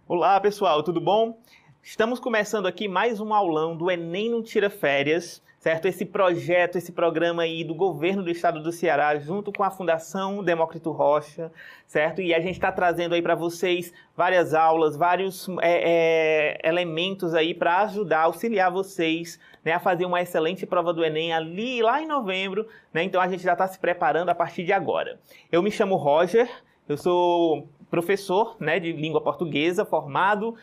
Olá, pessoal, tudo bom? Estamos começando aqui mais um aulão do Enem Não Tira Férias, certo? Esse projeto, esse programa aí do governo do estado do Ceará, junto com a Fundação Demócrito Rocha, certo? E a gente está trazendo aí para vocês várias aulas, vários elementos aí para ajudar, auxiliar vocês, né, a fazer uma excelente prova do Enem lá em novembro, né? Então a gente já está se preparando a partir de agora. Eu me chamo Roger, eu sou professor, né, de língua portuguesa, formado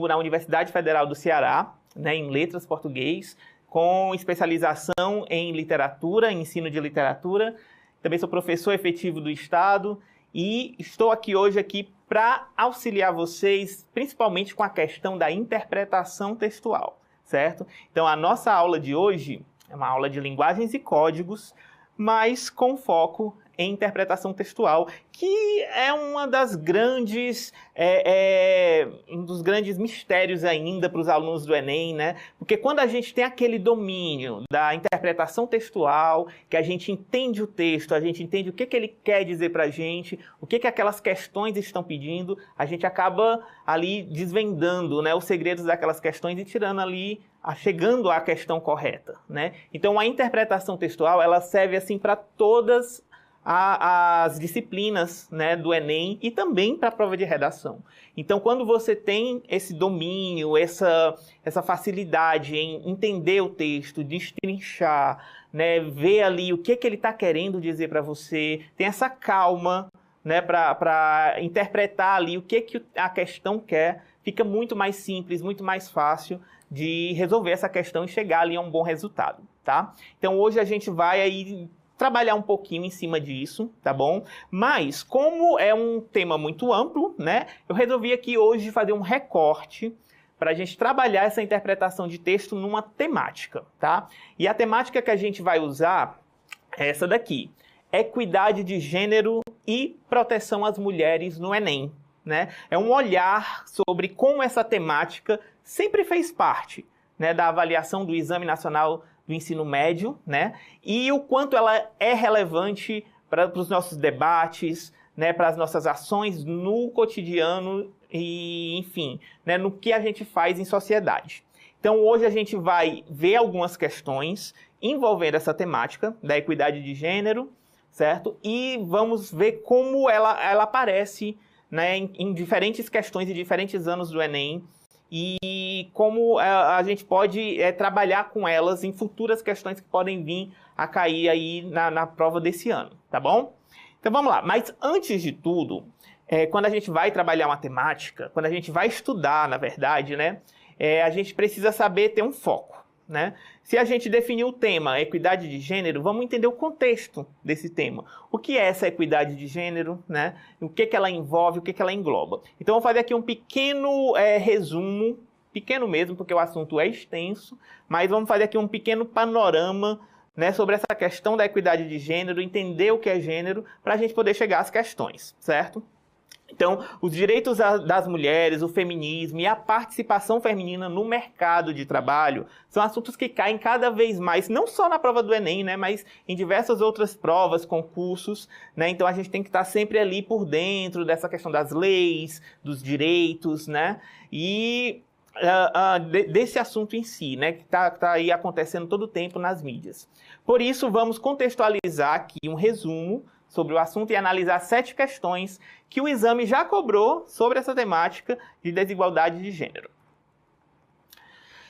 na Universidade Federal do Ceará, né, em letras português, com especialização em literatura, ensino de literatura. Também sou professor efetivo do Estado e estou hoje para auxiliar vocês, principalmente com a questão da interpretação textual, certo? Então, a nossa aula de hoje é uma aula de linguagens e códigos, mas com foco em interpretação textual, que é uma das grandes, um dos grandes mistérios ainda para os alunos do Enem, né? Porque quando a gente tem aquele domínio da interpretação textual, que a gente entende o texto, a gente entende o que ele quer dizer para a gente, o que aquelas questões estão pedindo, a gente acaba ali desvendando, né, os segredos daquelas questões e tirando ali, chegando à questão correta, né? Então a interpretação textual, ela serve assim para todas as disciplinas, né, do Enem e também para a prova de redação. Então, quando você tem esse domínio, essa facilidade em entender o texto, destrinchar, né, ver ali o que ele está querendo dizer para você, tem essa calma, né, para interpretar ali o que a questão quer, fica muito mais simples, muito mais fácil de resolver essa questão e chegar ali a um bom resultado, tá? Então, hoje a gente vai aí trabalhar um pouquinho em cima disso, tá bom? Mas, como é um tema muito amplo, né, eu resolvi aqui hoje fazer um recorte para a gente trabalhar essa interpretação de texto numa temática, tá? E a temática que a gente vai usar é essa daqui: equidade de gênero e proteção às mulheres no Enem, né? É um olhar sobre como essa temática sempre fez parte, né, da avaliação do Exame Nacional do Ensino Médio, né? E o quanto ela é relevante para os nossos debates, né, para as nossas ações no cotidiano e, enfim, né, no que a gente faz em sociedade. Então, hoje a gente vai ver algumas questões envolvendo essa temática da equidade de gênero, certo? E vamos ver como ela aparece, né, em diferentes questões e diferentes anos do Enem, e como a gente pode trabalhar com elas em futuras questões que podem vir a cair aí na prova desse ano, tá bom? Então vamos lá, mas antes de tudo, quando a gente vai trabalhar uma temática, quando a gente vai estudar, na verdade, né, a gente precisa saber ter um foco, né? Se a gente definir o tema equidade de gênero, vamos entender o contexto desse tema. O que é essa equidade de gênero, né? O que ela envolve, o que ela engloba. Então, eu vou fazer aqui um pequeno resumo, pequeno mesmo, porque o assunto é extenso, mas vamos fazer aqui um pequeno panorama, né, sobre essa questão da equidade de gênero, entender o que é gênero, para a gente poder chegar às questões, certo? Então, os direitos das mulheres, o feminismo e a participação feminina no mercado de trabalho são assuntos que caem cada vez mais, não só na prova do Enem, né, mas em diversas outras provas, concursos, né? Então, a gente tem que estar sempre ali por dentro dessa questão das leis, dos direitos, né? E desse assunto em si, né, que está aí acontecendo todo o tempo nas mídias. Por isso, vamos contextualizar aqui um resumo sobre o assunto e analisar 7 questões que o exame já cobrou sobre essa temática de desigualdade de gênero.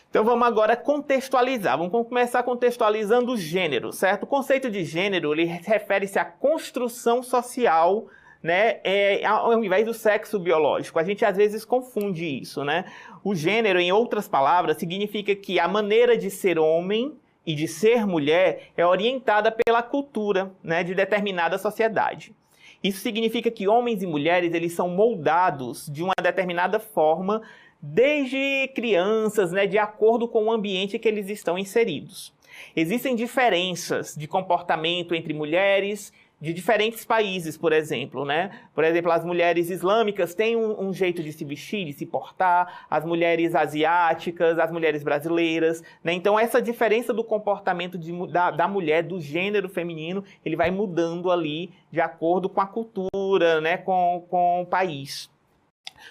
Então vamos agora contextualizar. Vamos começar contextualizando o gênero, certo? O conceito de gênero, ele refere-se à construção social, né, ao invés do sexo biológico. A gente às vezes confunde isso, né? O gênero, em outras palavras, significa que a maneira de ser homem e de ser mulher é orientada pela cultura, né, de determinada sociedade. Isso significa que homens e mulheres, eles são moldados de uma determinada forma desde crianças, né, de acordo com o ambiente que eles estão inseridos. Existem diferenças de comportamento entre mulheres de diferentes países, por exemplo, né? Por exemplo, as mulheres islâmicas têm um jeito de se vestir, de se portar, as mulheres asiáticas, as mulheres brasileiras, né? Então, essa diferença do comportamento da mulher, do gênero feminino, ele vai mudando ali de acordo com a cultura, né? Com o país.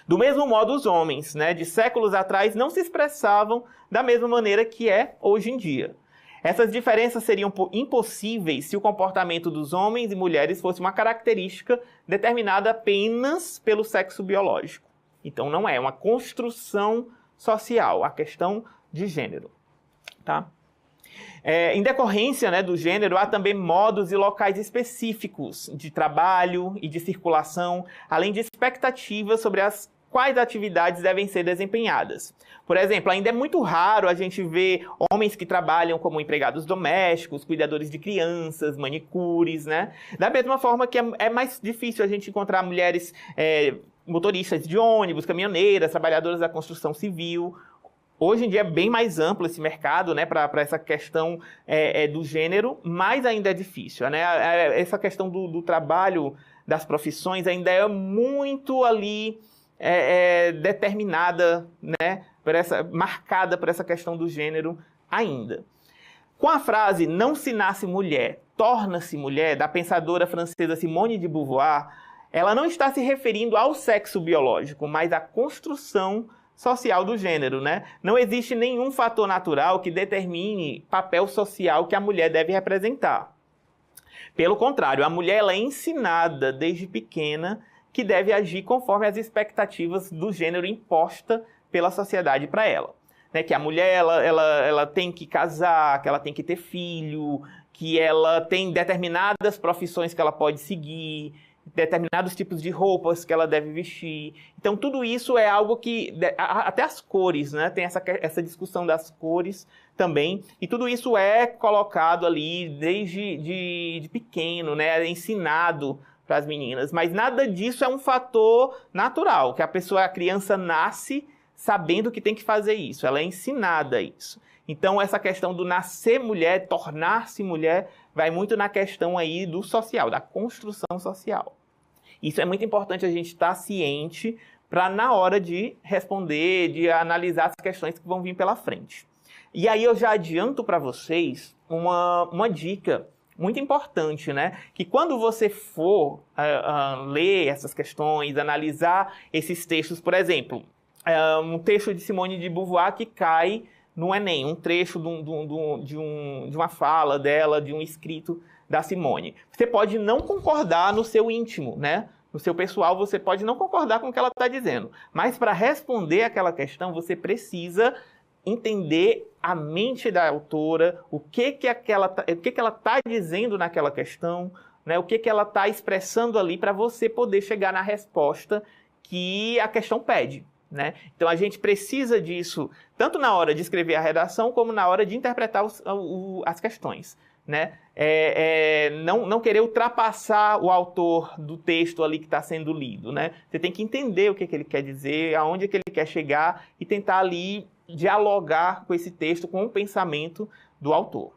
Do mesmo modo, os homens, né, de séculos atrás não se expressavam da mesma maneira que é hoje em dia. Essas diferenças seriam impossíveis se o comportamento dos homens e mulheres fosse uma característica determinada apenas pelo sexo biológico. Então não é uma construção social, a questão de gênero. Tá? Em decorrência, né, do gênero, há também modos e locais específicos de trabalho e de circulação, além de expectativas sobre as quais atividades devem ser desempenhadas. Por exemplo, ainda é muito raro a gente ver homens que trabalham como empregados domésticos, cuidadores de crianças, manicures, né? Da mesma forma que é mais difícil a gente encontrar mulheres motoristas de ônibus, caminhoneiras, trabalhadoras da construção civil. Hoje em dia é bem mais amplo esse mercado, né, para essa questão do gênero, mas ainda é difícil, né? Essa questão do trabalho, das profissões, ainda é muito ali determinada, né, marcada por essa questão do gênero ainda. Com a frase "não se nasce mulher, torna-se mulher", da pensadora francesa Simone de Beauvoir, ela não está se referindo ao sexo biológico, mas à construção social do gênero, né? Não existe nenhum fator natural que determine papel social que a mulher deve representar. Pelo contrário, a mulher ela é ensinada desde pequena que deve agir conforme as expectativas do gênero imposta pela sociedade para ela. Né? Que a mulher ela tem que casar, que ela tem que ter filho, que ela tem determinadas profissões que ela pode seguir, determinados tipos de roupas que ela deve vestir. Então, tudo isso é algo que... Até as cores, né? Tem essa discussão das cores também. E tudo isso é colocado ali desde de pequeno, né? É ensinado para as meninas. Mas nada disso é um fator natural, que a criança nasce sabendo que tem que fazer isso. Ela é ensinada isso. Então, essa questão do nascer mulher, tornar-se mulher, vai muito na questão aí do social, da construção social. Isso é muito importante a gente estar ciente para, na hora de responder, de analisar as questões que vão vir pela frente. E aí eu já adianto para vocês uma dica muito importante, né? Que quando você for ler essas questões, analisar esses textos, por exemplo, um texto de Simone de Beauvoir que cai no Enem, um trecho de uma fala dela, de um escrito da Simone. Você pode não concordar no seu íntimo, né? No seu pessoal, você pode não concordar com o que ela está dizendo. Mas para responder aquela questão, você precisa entender a mente da autora, o que ela está dizendo naquela questão, né? O que ela está expressando ali para você poder chegar na resposta que a questão pede. Né? Então a gente precisa disso tanto na hora de escrever a redação como na hora de interpretar as questões. Né? Não querer ultrapassar o autor do texto ali que está sendo lido. Né? Você tem que entender o que ele quer dizer, aonde que ele quer chegar e tentar ali dialogar com esse texto, com o pensamento do autor.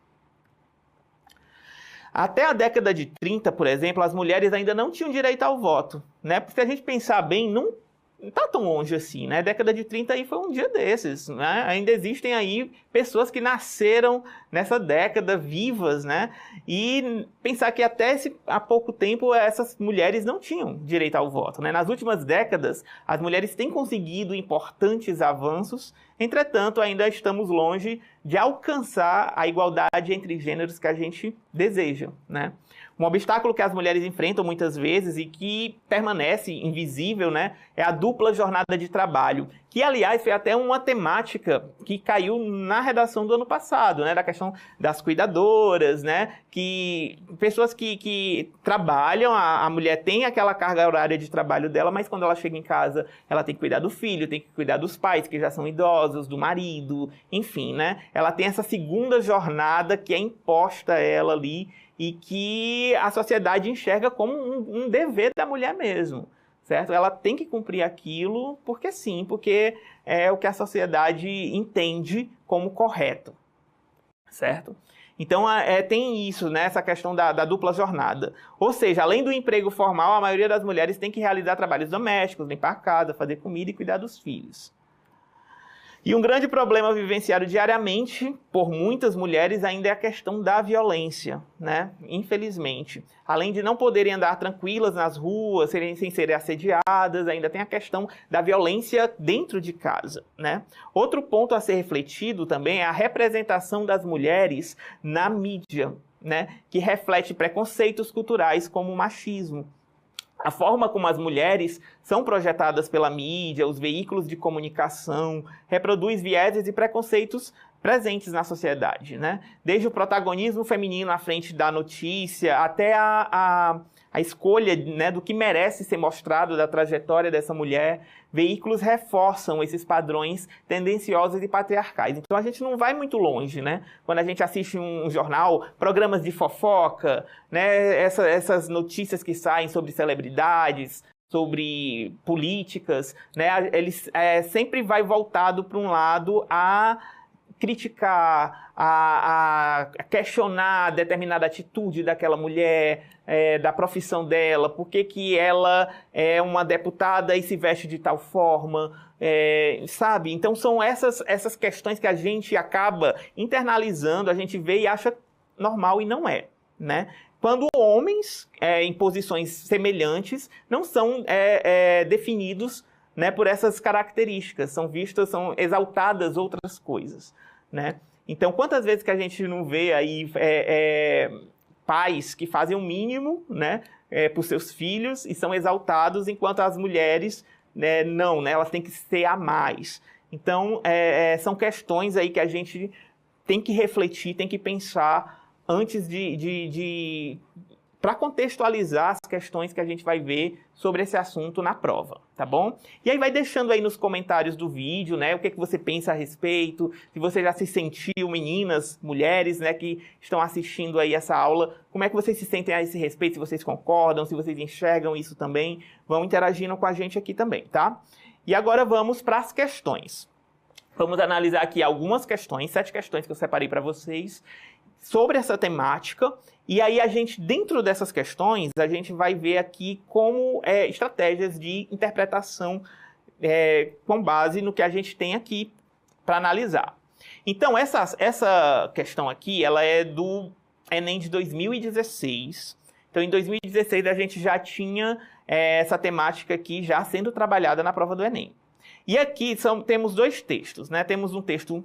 Até a década de 30, por exemplo, as mulheres ainda não tinham direito ao voto. Né? Porque se a gente pensar bem, não está tão longe assim, né? A década de 30 aí foi um dia desses, né? Ainda existem aí pessoas que nasceram nessa década vivas, né? E pensar que até há pouco tempo essas mulheres não tinham direito ao voto, né? Nas últimas décadas, as mulheres têm conseguido importantes avanços, entretanto, ainda estamos longe de alcançar a igualdade entre gêneros que a gente deseja, né? Um obstáculo que as mulheres enfrentam muitas vezes e que permanece invisível, né, é a dupla jornada de trabalho, que, aliás, foi até uma temática que caiu na redação do ano passado, né, da questão das cuidadoras, né, que pessoas que trabalham, a mulher tem aquela carga horária de trabalho dela, mas quando ela chega em casa, ela tem que cuidar do filho, tem que cuidar dos pais, que já são idosos, do marido, enfim, né, ela tem essa segunda jornada que é imposta a ela ali, e que a sociedade enxerga como um dever da mulher mesmo, certo? Ela tem que cumprir aquilo porque sim, porque é o que a sociedade entende como correto, certo? Então, tem isso, né? Essa questão da dupla jornada. Ou seja, além do emprego formal, a maioria das mulheres tem que realizar trabalhos domésticos, limpar a casa, fazer comida e cuidar dos filhos. E um grande problema vivenciado diariamente por muitas mulheres ainda é a questão da violência, né? Infelizmente. Além de não poderem andar tranquilas nas ruas, sem serem assediadas, ainda tem a questão da violência dentro de casa, né? Outro ponto a ser refletido também é a representação das mulheres na mídia, né? Que reflete preconceitos culturais como o machismo. A forma como as mulheres são projetadas pela mídia, os veículos de comunicação, reproduz vieses e preconceitos presentes na sociedade, né? Desde o protagonismo feminino à frente da notícia, até a escolha, né, do que merece ser mostrado da trajetória dessa mulher, veículos reforçam esses padrões tendenciosos e patriarcais. Então a gente não vai muito longe, né? Quando a gente assiste um jornal, programas de fofoca, né, essas notícias que saem sobre celebridades, sobre políticas, né, eles sempre vai voltado para um lado a criticar, a questionar determinada atitude daquela mulher, da profissão dela, por que ela é uma deputada e se veste de tal forma, sabe? Então são essas questões que a gente acaba internalizando, a gente vê e acha normal e não é, né? Quando homens em posições semelhantes não são definidos, né, por essas características, são exaltadas outras coisas, né? Então, quantas vezes que a gente não vê aí pais que fazem o mínimo, né, por seus filhos e são exaltados, enquanto as mulheres, né, não, né, elas têm que ser a mais. Então, são questões aí que a gente tem que refletir, tem que pensar antes para contextualizar as questões que a gente vai ver sobre esse assunto na prova, tá bom? E aí vai deixando aí nos comentários do vídeo, né, o que você pensa a respeito, se você já se sentiu, meninas, mulheres, né, que estão assistindo aí essa aula, como é que vocês se sentem a esse respeito, se vocês concordam, se vocês enxergam isso também, vão interagindo com a gente aqui também, tá? E agora vamos para as questões. Vamos analisar aqui algumas questões, 7 questões que eu separei para vocês, sobre essa temática, e aí a gente, dentro dessas questões, a gente vai ver aqui como estratégias de interpretação com base no que a gente tem aqui para analisar. Então, essa questão aqui, ela é do Enem de 2016. Então, em 2016, a gente já tinha essa temática aqui já sendo trabalhada na prova do Enem. E aqui temos 2 textos, né? Temos um texto,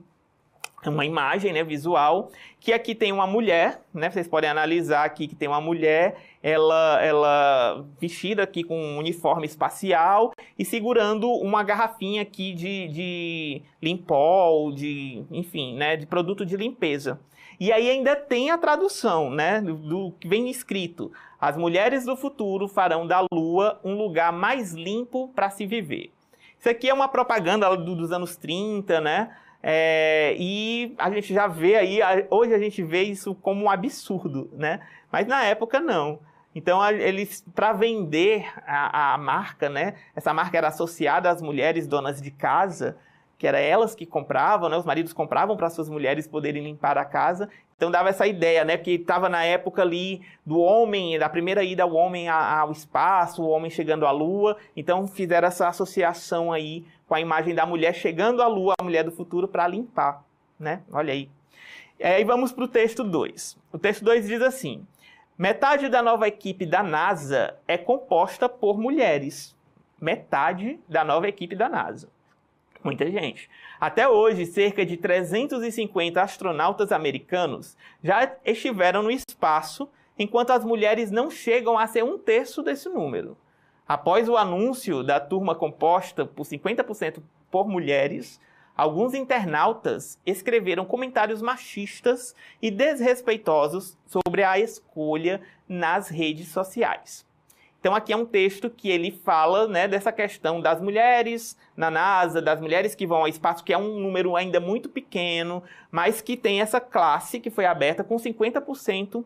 uma imagem, né, visual, que aqui tem uma mulher, né, vocês podem analisar aqui que tem uma mulher, ela vestida aqui com um uniforme espacial e segurando uma garrafinha aqui de Limpol, enfim, né, de produto de limpeza. E aí ainda tem a tradução, né, do que vem escrito: as mulheres do futuro farão da Lua um lugar mais limpo para se viver. Isso aqui é uma propaganda dos anos 30, né? E a gente já vê aí, hoje a gente vê isso como um absurdo, né? Mas na época não. Então eles, para vender a marca, né? Essa marca era associada às mulheres donas de casa, que eram elas que compravam, né? Os maridos compravam para suas mulheres poderem limpar a casa. Então dava essa ideia, né? Porque estava na época ali do homem, da primeira ida ao homem ao espaço, o homem chegando à Lua. Então fizeram essa associação aí com a imagem da mulher chegando à Lua, a mulher do futuro, para limpar, né? Olha aí. E aí vamos para o texto 2. O texto 2 diz assim: metade da nova equipe da NASA é composta por mulheres. Metade da nova equipe da NASA. Muita gente. Até hoje, cerca de 350 astronautas americanos já estiveram no espaço, enquanto as mulheres não chegam a ser 1/3 desse número. Após o anúncio da turma composta por 50% por mulheres, alguns internautas escreveram comentários machistas e desrespeitosos sobre a escolha nas redes sociais. Então aqui é um texto que ele fala, né, dessa questão das mulheres na NASA, das mulheres que vão ao espaço, que é um número ainda muito pequeno, mas que tem essa classe que foi aberta com 50%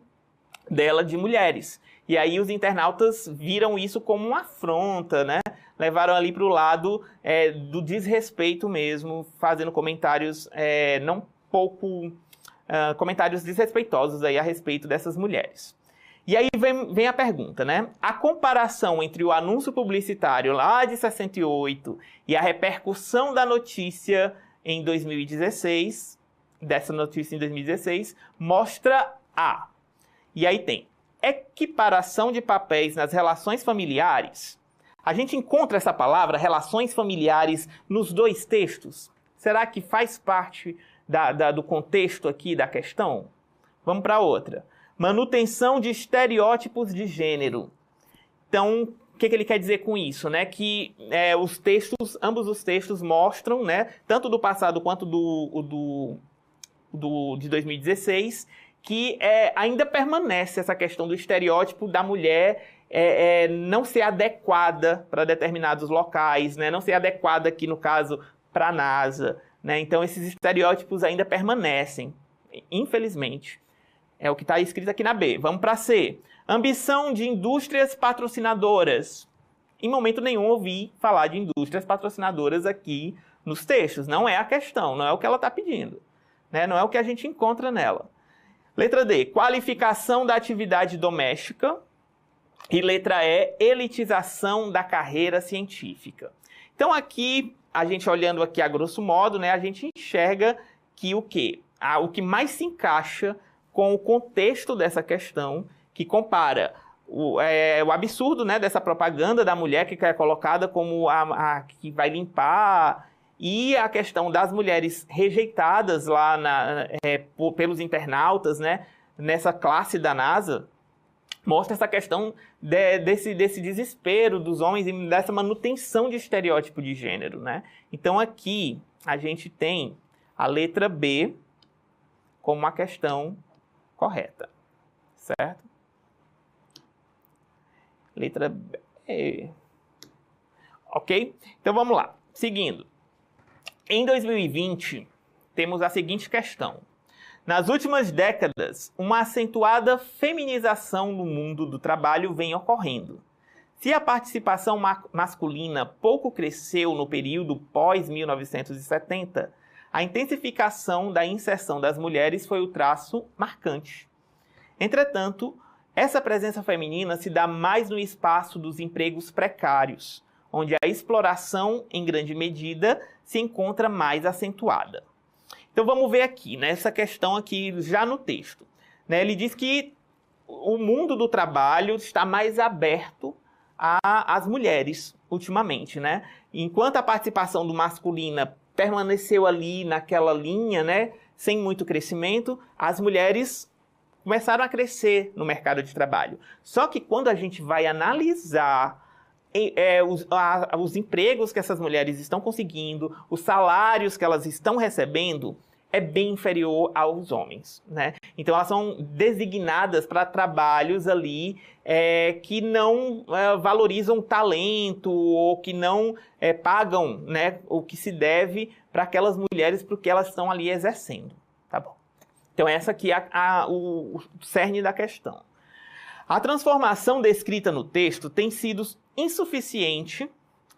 dela de mulheres. E aí os internautas viram isso como uma afronta, né? Levaram ali para o lado do desrespeito mesmo, fazendo comentários comentários desrespeitosos aí a respeito dessas mulheres. E aí vem a pergunta, né? A comparação entre o anúncio publicitário lá de 68 e a repercussão da notícia em 2016, dessa notícia em 2016, mostra a... E aí tem equiparação de papéis nas relações familiares. A gente encontra essa palavra, relações familiares, nos dois textos. Será que faz parte do contexto aqui da questão? Vamos para outra. Manutenção de estereótipos de gênero. Então, o que ele quer dizer com isso? Né? Que ambos os textos mostram, né, tanto do passado quanto de 2016, que ainda permanece essa questão do estereótipo da mulher não ser adequada para determinados locais, né? Não ser adequada aqui, no caso, para a NASA. Né? Então, esses estereótipos ainda permanecem, infelizmente. É o que está escrito aqui na B. Vamos para C. Ambição de indústrias patrocinadoras. Em momento nenhum ouvi falar de indústrias patrocinadoras aqui nos textos. Não é a questão, não é o que ela está pedindo. Né? Não é o que a gente encontra nela. Letra D. Qualificação da atividade doméstica. E letra E. Elitização da carreira científica. Então aqui, a gente olhando aqui a grosso modo, né, a gente enxerga que o quê? O que mais se encaixa com o contexto dessa questão, que compara o absurdo, né, dessa propaganda da mulher que é colocada como a que vai limpar, e a questão das mulheres rejeitadas lá pelos internautas, né, nessa classe da NASA, mostra essa questão desse desespero dos homens e dessa manutenção de estereótipo de gênero. Né? Então aqui a gente tem a letra B como uma questão correta, certo? Letra B. Ok? Então vamos lá. Seguindo. Em 2020, temos a seguinte questão. Nas últimas décadas, uma acentuada feminização no mundo do trabalho vem ocorrendo. Se a participação masculina pouco cresceu no período pós-1970, a intensificação da inserção das mulheres foi o traço marcante. Entretanto, essa presença feminina se dá mais no espaço dos empregos precários, onde a exploração, em grande medida, se encontra mais acentuada. Então vamos ver aqui, né, essa questão aqui já no texto. Né, ele diz que o mundo do trabalho está mais aberto às mulheres ultimamente. Né? Enquanto a participação do masculina permaneceu ali naquela linha, né, sem muito crescimento, as mulheres começaram a crescer no mercado de trabalho. Só que quando a gente vai analisar os empregos que essas mulheres estão conseguindo, os salários que elas estão recebendo, é bem inferior aos homens. Né? Então elas são designadas para trabalhos ali que não valorizam o talento ou que não pagam, né, o que se deve para aquelas mulheres porque elas estão ali exercendo. Tá bom. Então essa aqui é o cerne da questão. A transformação descrita no texto tem sido insuficiente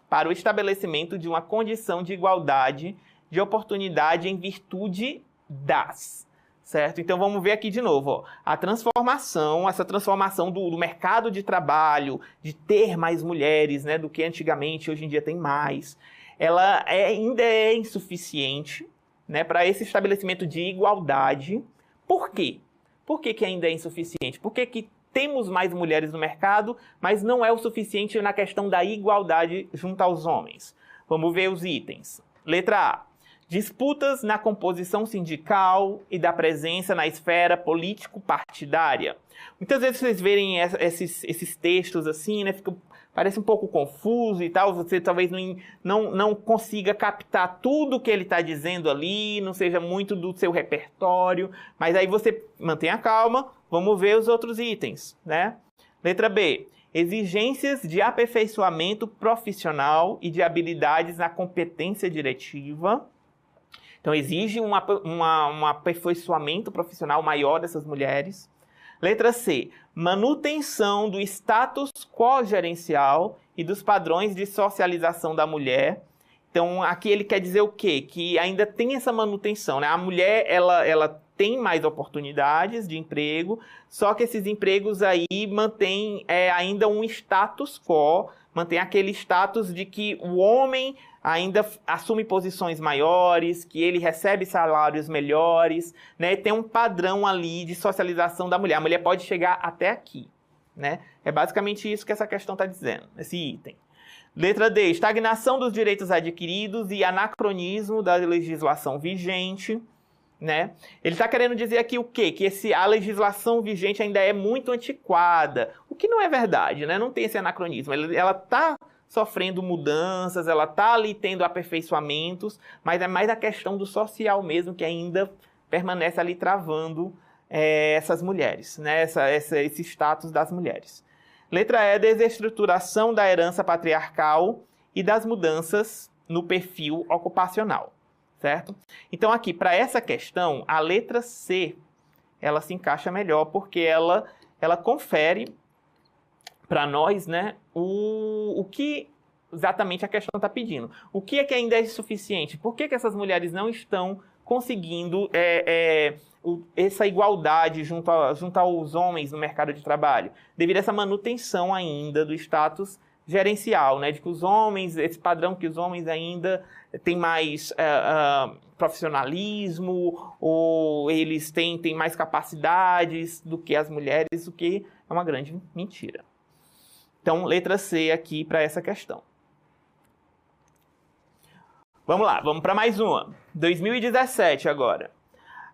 para o estabelecimento de uma condição de igualdade de oportunidade em virtude das. Certo? Então vamos ver aqui de novo. Ó. Essa transformação do mercado de trabalho, de ter mais mulheres, né, do que antigamente, hoje em dia tem mais, ela ainda é insuficiente, né, para esse estabelecimento de igualdade. Por quê? Por que ainda é insuficiente? Por que temos mais mulheres no mercado, mas não é o suficiente na questão da igualdade junto aos homens? Vamos ver os itens. Letra A. Disputas na composição sindical e da presença na esfera político-partidária. Muitas vezes vocês verem esses textos assim, né, parece um pouco confuso e tal, você talvez não consiga captar tudo que ele está dizendo ali, não seja muito do seu repertório, mas aí você mantenha calma, vamos ver os outros itens. Né? Letra B. Exigências de aperfeiçoamento profissional e de habilidades na competência diretiva. Então, exige um aperfeiçoamento profissional maior dessas mulheres. Letra C. Manutenção do status quo gerencial e dos padrões de socialização da mulher. Então, aqui ele quer dizer o quê? Que ainda tem essa manutenção. Né? A mulher, ela têm mais oportunidades de emprego, só que esses empregos aí mantêm ainda um status quo, mantém aquele status de que o homem ainda assume posições maiores, que ele recebe salários melhores, né? Tem um padrão ali de socialização da mulher. A mulher pode chegar até aqui, né? É basicamente isso que essa questão está dizendo, esse item. Letra D, estagnação dos direitos adquiridos e anacronismo da legislação vigente, né? Ele está querendo dizer aqui o quê? Que a legislação vigente ainda é muito antiquada, o que não é verdade, né? Não tem esse anacronismo. Ela está sofrendo mudanças, ela está ali tendo aperfeiçoamentos, mas é mais a questão do social mesmo que ainda permanece ali travando essas mulheres, né? Esse status das mulheres. Letra E, desestruturação da herança patriarcal e das mudanças no perfil ocupacional, certo? Então aqui, para essa questão, a letra C, ela se encaixa melhor, porque ela confere para nós, né, o que exatamente a questão está pedindo. O que é que ainda é insuficiente? Por que essas mulheres não estão conseguindo essa igualdade junto aos homens no mercado de trabalho? Devido a essa manutenção ainda do status gerencial, né, de que os homens, esse padrão que os homens ainda têm mais profissionalismo, ou eles têm mais capacidades do que as mulheres, o que é uma grande mentira. Então, letra C aqui para essa questão. Vamos lá, vamos para mais uma. 2017 agora.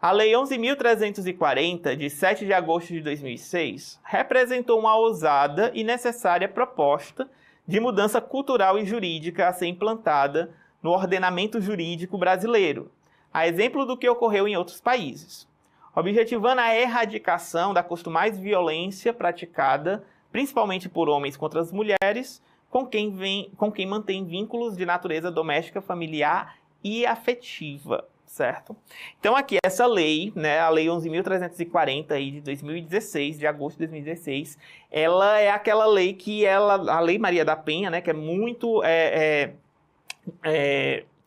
A Lei 11.340, de 7 de agosto de 2006, representou uma ousada e necessária proposta de mudança cultural e jurídica a ser implantada no ordenamento jurídico brasileiro, a exemplo do que ocorreu em outros países, objetivando a erradicação da costumais violência praticada principalmente por homens contra as mulheres, com quem mantém vínculos de natureza doméstica, familiar e afetiva, certo? Então aqui essa lei, né, a Lei 11.340 aí de 2016, de agosto de 2016, ela é aquela lei que a Lei Maria da Penha, né, que é muito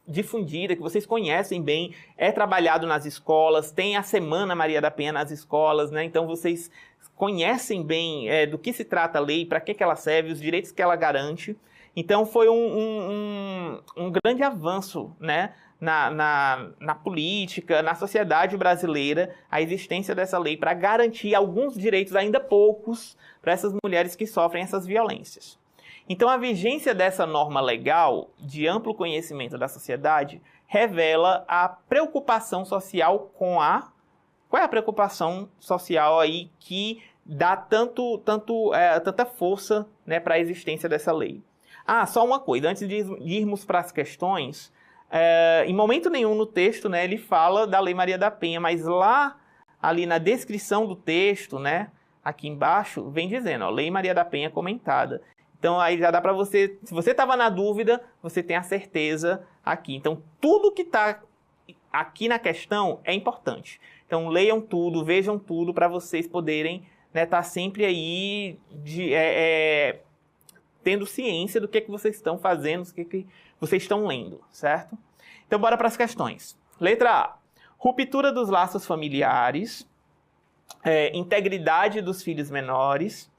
difundida, que vocês conhecem bem, é trabalhado nas escolas, tem a Semana Maria da Penha nas escolas, né? Então vocês conhecem bem do que se trata a lei, para que ela serve, os direitos que ela garante. Então foi um grande avanço, né, na política, na sociedade brasileira, a existência dessa lei para garantir alguns direitos, ainda poucos, para essas mulheres que sofrem essas violências. Então a vigência dessa norma legal, de amplo conhecimento da sociedade, revela a preocupação social com a... Qual é a preocupação social aí que dá tanta força, né, para a existência dessa lei? Ah, só uma coisa, antes de irmos para as questões, em momento nenhum no texto, né, ele fala da Lei Maria da Penha, mas lá, ali na descrição do texto, né, aqui embaixo, vem dizendo, ó, Lei Maria da Penha comentada. Então aí já dá para você, se você estava na dúvida, você tem a certeza aqui. Então tudo que está aqui na questão é importante. Então leiam tudo, vejam tudo para vocês poderem, né, estar sempre aí tendo ciência do que vocês estão fazendo, do que vocês estão lendo, certo? Então bora para as questões. Letra A. Ruptura dos laços familiares, integridade dos filhos menores,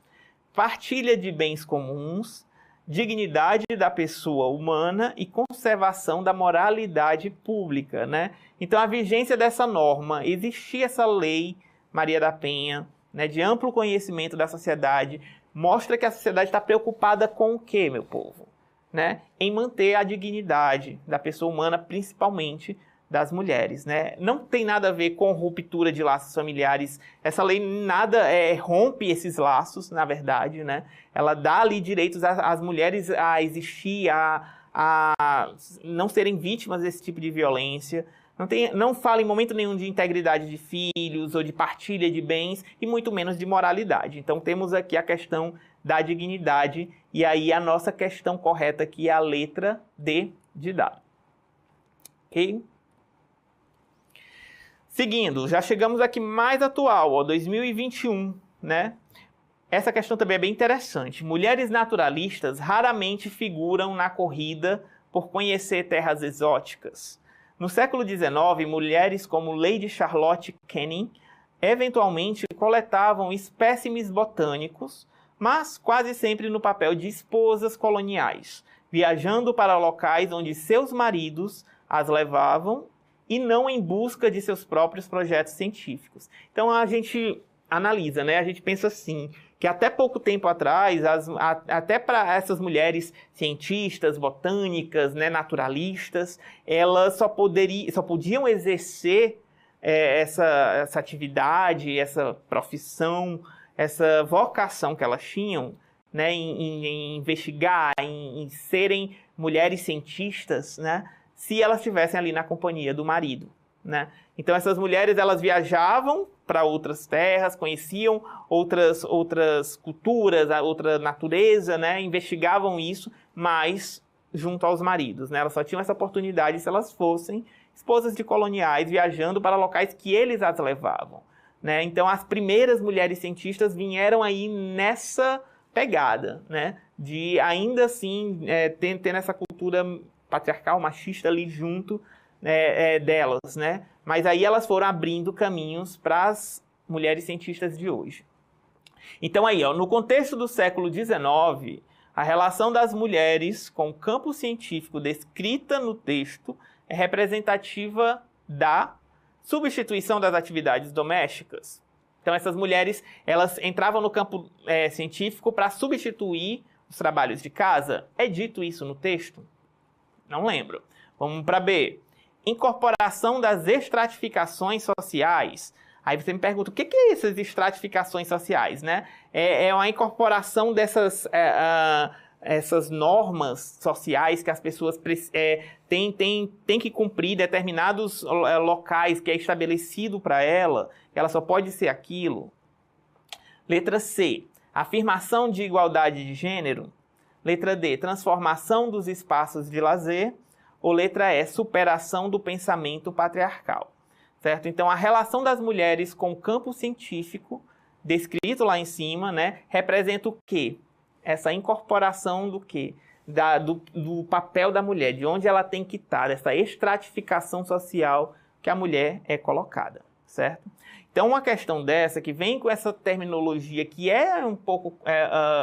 partilha de bens comuns, dignidade da pessoa humana e conservação da moralidade pública, né? Então, a vigência dessa norma, existia essa lei Maria da Penha, né, de amplo conhecimento da sociedade, mostra que a sociedade está preocupada com o quê, meu povo? Né? Em manter a dignidade da pessoa humana, principalmente das mulheres, né? Não tem nada a ver com ruptura de laços familiares. Essa lei nada rompe esses laços, na verdade, né? Ela dá ali direitos às mulheres a existir, a não serem vítimas desse tipo de violência. Não fala em momento nenhum de integridade de filhos ou de partilha de bens e muito menos de moralidade. Então temos aqui a questão da dignidade e aí a nossa questão correta aqui é a letra D de dado. Ok? Seguindo, já chegamos aqui mais atual, ó, 2021, né? Essa questão também é bem interessante. Mulheres naturalistas raramente figuram na corrida por conhecer terras exóticas. No século XIX, mulheres como Lady Charlotte Canning eventualmente coletavam espécimes botânicos, mas quase sempre no papel de esposas coloniais, viajando para locais onde seus maridos as levavam e não em busca de seus próprios projetos científicos. Então a gente analisa, né? A gente pensa assim, que até pouco tempo atrás, até para essas mulheres cientistas, botânicas, né, naturalistas, elas só podiam exercer essa atividade, essa profissão, essa vocação que elas tinham, né, em investigar, em serem mulheres cientistas, né, se elas estivessem ali na companhia do marido, né? Então essas mulheres, elas viajavam para outras terras, conheciam outras culturas, outra natureza, né? Investigavam isso, mas junto aos maridos, né? Elas só tinham essa oportunidade se elas fossem esposas de coloniais viajando para locais que eles as levavam, né? Então as primeiras mulheres cientistas vieram aí nessa pegada, né? De ainda assim ter essa cultura patriarcal, machista ali junto delas, né? Mas aí elas foram abrindo caminhos para as mulheres cientistas de hoje. Então aí, no contexto do século XIX, a relação das mulheres com o campo científico descrita no texto é representativa da substituição das atividades domésticas. Então essas mulheres, elas entravam no campo científico para substituir os trabalhos de casa. É dito isso no texto? Não lembro. Vamos para B. Incorporação das estratificações sociais. Aí você me pergunta, o que é essas estratificações sociais, né? É uma incorporação dessas essas normas sociais que as pessoas têm que cumprir, determinados locais que é estabelecido para ela só pode ser aquilo. Letra C. Afirmação de igualdade de gênero. Letra D. Transformação dos espaços de lazer. Ou letra E, superação do pensamento patriarcal, certo? Então, a relação das mulheres com o campo científico, descrito lá em cima, né, representa o quê? Essa incorporação do quê? Do papel da mulher, de onde ela tem que estar, dessa estratificação social que a mulher é colocada, certo? Então, uma questão dessa, que vem com essa terminologia que é um pouco,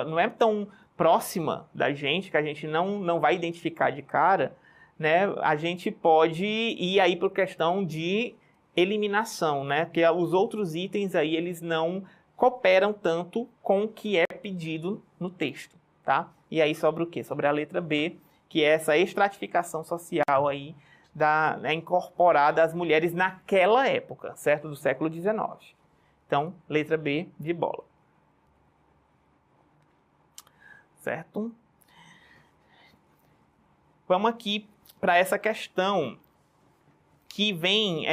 não é tão próxima da gente, que a gente não vai identificar de cara, né, a gente pode ir aí para a questão de eliminação, né, porque os outros itens aí, eles não cooperam tanto com o que é pedido no texto, tá? E aí sobra o quê? Sobra a letra B, que é essa estratificação social aí, incorporada às mulheres naquela época, certo? Do século XIX. Então, letra B de bola. Certo? Vamos aqui para essa questão que vem,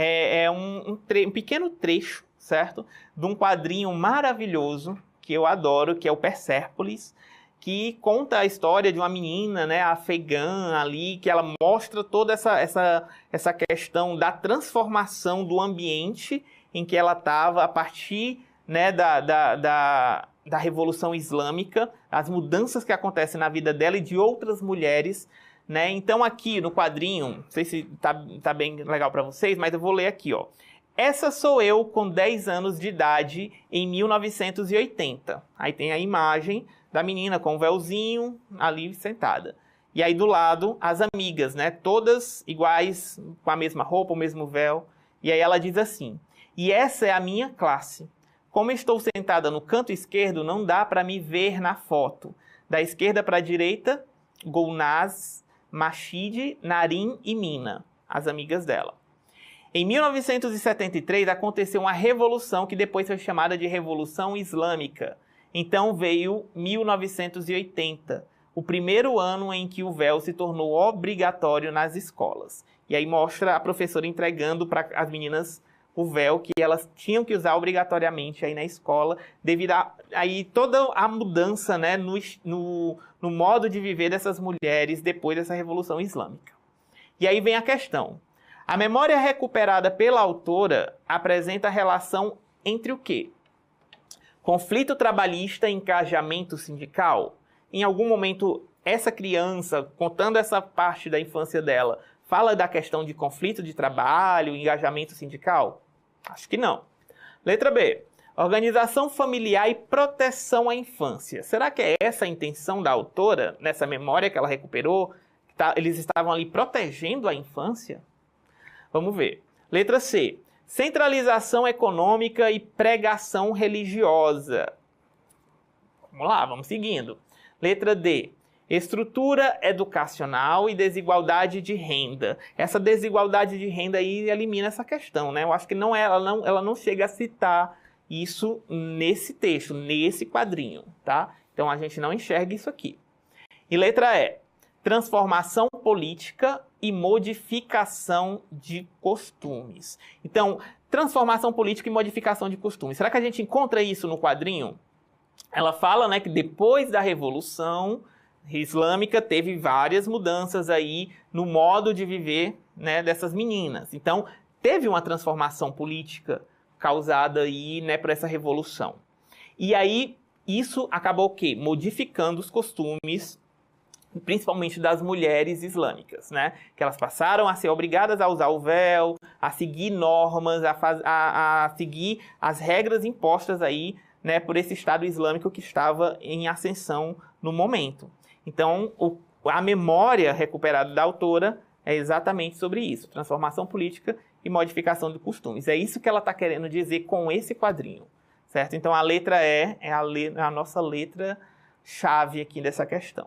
um pequeno trecho, certo? De um quadrinho maravilhoso que eu adoro, que é o Persépolis, que conta a história de uma menina, né, afegã ali, que ela mostra toda essa questão da transformação do ambiente em que ela estava a partir, né, da Revolução Islâmica, as mudanças que acontecem na vida dela e de outras mulheres, né? Então aqui no quadrinho, não sei se tá bem legal para vocês, mas eu vou ler aqui, ó. Essa sou eu com 10 anos de idade em 1980. Aí tem a imagem da menina com o véuzinho ali sentada. E aí do lado as amigas, né? Todas iguais, com a mesma roupa, o mesmo véu. E aí ela diz assim: "E essa é a minha classe. Como estou sentada no canto esquerdo, não dá para me ver na foto. Da esquerda para a direita, Golnaz, Machide, Narim e Mina, as amigas dela. Em 1973 aconteceu uma revolução que depois foi chamada de Revolução Islâmica. Então veio 1980, o primeiro ano em que o véu se tornou obrigatório nas escolas. E aí mostra a professora entregando para as meninas o véu que elas tinham que usar obrigatoriamente aí na escola, devido a aí toda a mudança, né, no modo de viver dessas mulheres depois dessa Revolução Islâmica. E aí vem a questão. A memória recuperada pela autora apresenta a relação entre o quê? Conflito trabalhista e engajamento sindical? Em algum momento, essa criança, contando essa parte da infância dela, Fala da questão de conflito de trabalho, engajamento sindical? Acho que não. Letra B. Organização familiar e proteção à infância. Será que é essa a intenção da autora, nessa memória que ela recuperou? Eles estavam ali protegendo a infância? Vamos ver. Letra C. Centralização econômica e pregação religiosa. Vamos lá, vamos seguindo. Letra D. Estrutura educacional e desigualdade de renda. Essa desigualdade de renda aí elimina essa questão, né? Eu acho que ela não chega a citar isso nesse texto, nesse quadrinho, tá? Então a gente não enxerga isso aqui. E letra E. Transformação política e modificação de costumes. Então, transformação política e modificação de costumes. Será que a gente encontra isso no quadrinho? Ela fala, né, que depois da Revolução Islâmica teve várias mudanças aí no modo de viver, né, dessas meninas. Então, teve uma transformação política causada aí, né, por essa revolução. E aí, isso acabou o quê? Modificando os costumes, principalmente das mulheres islâmicas, né? Que elas passaram a ser obrigadas a usar o véu, a seguir normas, a seguir as regras impostas aí, né, por esse Estado Islâmico que estava em ascensão no momento. Então, a memória recuperada da autora é exatamente sobre isso, transformação política e modificação de costumes. É isso que ela está querendo dizer com esse quadrinho, certo? Então, a letra E é a nossa letra-chave aqui dessa questão.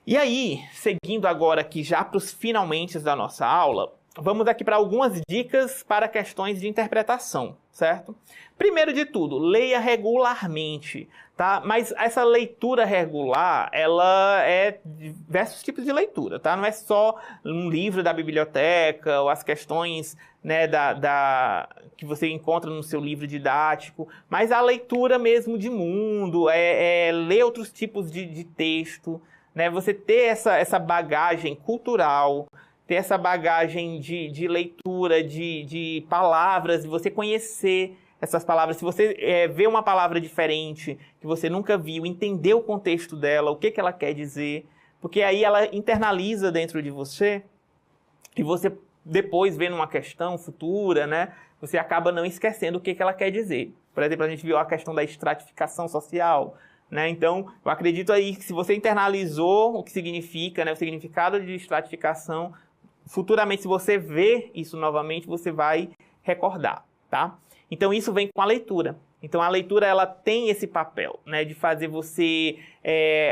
E aí, seguindo agora aqui já para os finalmente da nossa aula, vamos aqui para algumas dicas para questões de interpretação, certo? Primeiro de tudo, leia regularmente, tá? Mas essa leitura regular, ela é diversos tipos de leitura, tá? Não é só um livro da biblioteca ou as questões, né, que você encontra no seu livro didático, mas a leitura mesmo de mundo, ler outros tipos de texto, né? Você ter essa bagagem cultural, ter essa bagagem de leitura, de palavras, e você conhecer essas palavras. Se você vê uma palavra diferente, que você nunca viu, entender o contexto dela, o que ela quer dizer, porque aí ela internaliza dentro de você, e você depois vê numa questão futura, né, você acaba não esquecendo o que ela quer dizer. Por exemplo, a gente viu a questão da estratificação social, né? Então, eu acredito aí que se você internalizou o que significa, né, o significado de estratificação, futuramente, se você vê isso novamente, você vai recordar, tá? Então, isso vem com a leitura. Então, a leitura, ela tem esse papel, né, de fazer você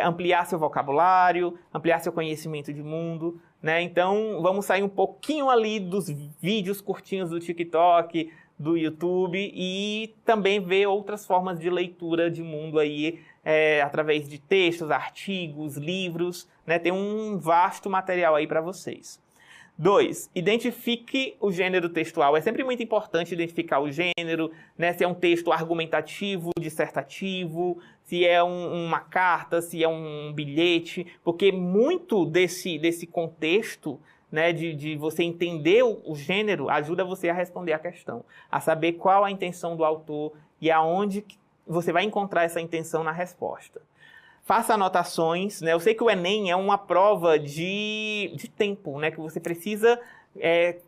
ampliar seu vocabulário, ampliar seu conhecimento de mundo, né? Então, vamos sair um pouquinho ali dos vídeos curtinhos do TikTok, do YouTube, e também ver outras formas de leitura de mundo aí, através de textos, artigos, livros, né? Tem um vasto material aí para vocês. 2. Identifique o gênero textual. É sempre muito importante identificar o gênero, né? Se é um texto argumentativo, dissertativo, se é uma carta, se é um bilhete, porque muito desse contexto, né, de você entender o gênero ajuda você a responder a questão, a saber qual a intenção do autor e aonde você vai encontrar essa intenção na resposta. Faça anotações, né? Eu sei que o Enem é uma prova de tempo, né? Que você precisa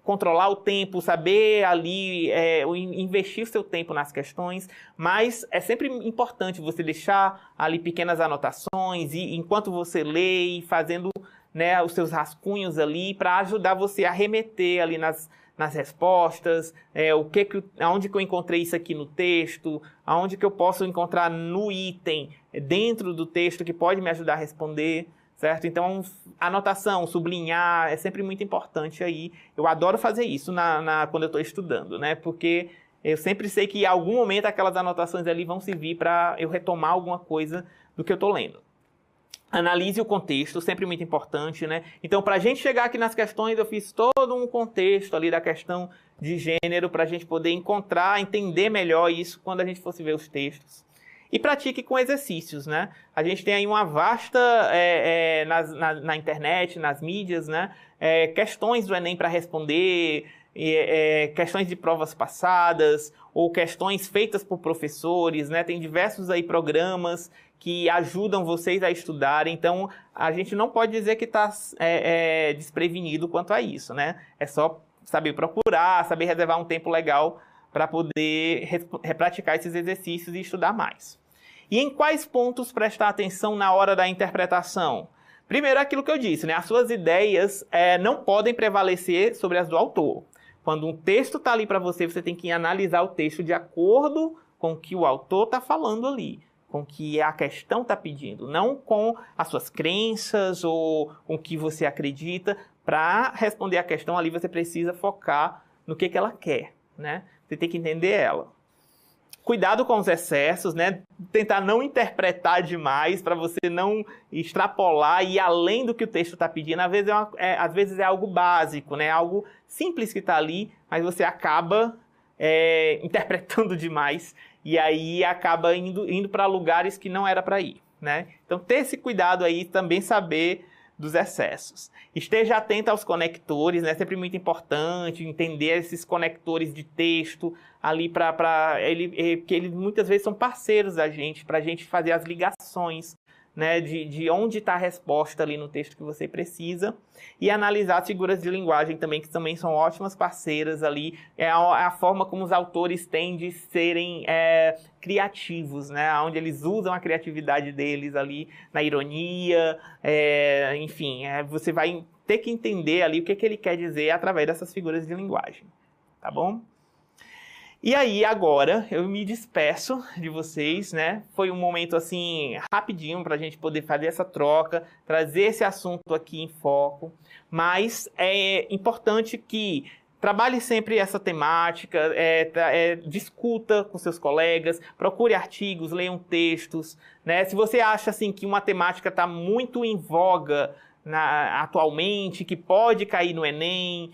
controlar o tempo, saber ali, investir o seu tempo nas questões, mas é sempre importante você deixar ali pequenas anotações e enquanto você lê e fazendo, né, os seus rascunhos ali para ajudar você a remeter ali nas respostas, aonde que eu encontrei isso aqui no texto, aonde que eu posso encontrar no item dentro do texto que pode me ajudar a responder, certo? Então, anotação, sublinhar, é sempre muito importante aí. Eu adoro fazer isso quando eu estou estudando, né? Porque eu sempre sei que em algum momento aquelas anotações ali vão servir para eu retomar alguma coisa do que eu estou lendo. Analise o contexto, sempre muito importante, né? Então, para a gente chegar aqui nas questões, eu fiz todo um contexto ali da questão de gênero para a gente poder entender melhor isso quando a gente fosse ver os textos. E pratique com exercícios, né? A gente tem aí uma vasta, na internet, nas mídias, né? Questões do Enem para responder, questões de provas passadas ou questões feitas por professores, né? Tem diversos aí programas que ajudam vocês a estudarem. Então, a gente não pode dizer que está desprevenido quanto a isso, né? É só saber procurar, saber reservar um tempo legal para poder praticar esses exercícios e estudar mais. E em quais pontos prestar atenção na hora da interpretação? Primeiro, aquilo que eu disse, né? As suas ideias não podem prevalecer sobre as do autor. Quando um texto está ali para você, você tem que analisar o texto de acordo com o que o autor está falando ali, com o que a questão está pedindo, não com as suas crenças ou com o que você acredita. Para responder a questão ali, você precisa focar no que ela quer, né? Você tem que entender ela. Cuidado com os excessos, né? Tentar não interpretar demais para você não extrapolar e ir além do que o texto está pedindo. Às vezes é algo básico, né? Algo simples que está ali, mas você acaba interpretando demais e aí acaba indo para lugares que não era para ir, né? Então, ter esse cuidado aí, também saber dos excessos. Esteja atento aos conectores, né? Sempre muito importante entender esses conectores de texto ali porque eles muitas vezes são parceiros da gente, para a gente fazer as ligações, né? De onde está a resposta ali no texto que você precisa. E analisar as figuras de linguagem também, que também são ótimas parceiras ali. É a forma como os autores têm de serem criativos, né? Onde eles usam a criatividade deles ali na ironia, enfim, você vai ter que entender ali o que ele quer dizer através dessas figuras de linguagem, tá bom? E aí, agora, eu me despeço de vocês, né? Foi um momento, assim, rapidinho para a gente poder fazer essa troca, trazer esse assunto aqui em foco, mas é importante que trabalhe sempre essa temática, discuta com seus colegas, procure artigos, leiam textos, né? Se você acha, assim, que uma temática está muito em voga atualmente, que pode cair no Enem,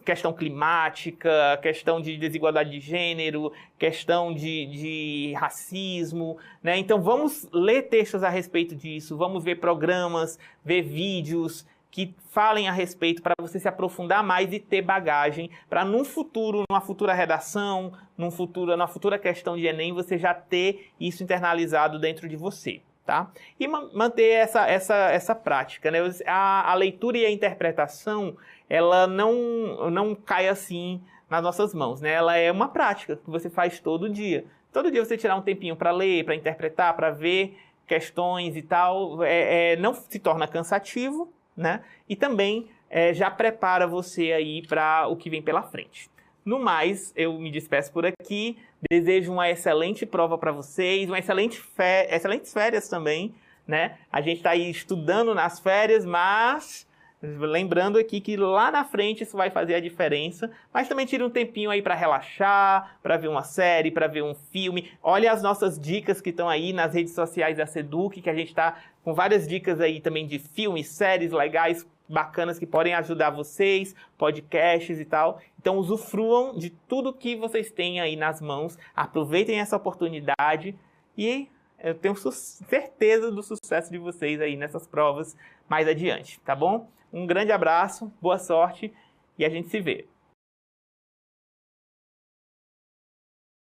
questão climática, questão de desigualdade de gênero, questão de racismo, né? Então vamos ler textos a respeito disso, vamos ver programas, ver vídeos que falem a respeito para você se aprofundar mais e ter bagagem para num futuro, numa futura redação, numa futura questão de Enem, você já ter isso internalizado dentro de você. Tá? E manter essa prática, né? A leitura e a interpretação, ela não cai assim nas nossas mãos, né? Ela é uma prática que você faz todo dia. Todo dia você tirar um tempinho para ler, para interpretar, para ver questões e tal, não se torna cansativo, né? E também já prepara você aí para o que vem pela frente. No mais, eu me despeço por aqui. Desejo uma excelente prova para vocês, excelentes férias também, né? A gente está aí estudando nas férias, mas lembrando aqui que lá na frente isso vai fazer a diferença. Mas também tire um tempinho aí para relaxar, para ver uma série, para ver um filme. Olha as nossas dicas que estão aí nas redes sociais da Seduc, que a gente está com várias dicas aí também de filmes, séries legais, bacanas que podem ajudar vocês, podcasts e tal. Então usufruam de tudo que vocês têm aí nas mãos, aproveitem essa oportunidade e eu tenho certeza do sucesso de vocês aí nessas provas mais adiante, tá bom? Um grande abraço, boa sorte e a gente se vê.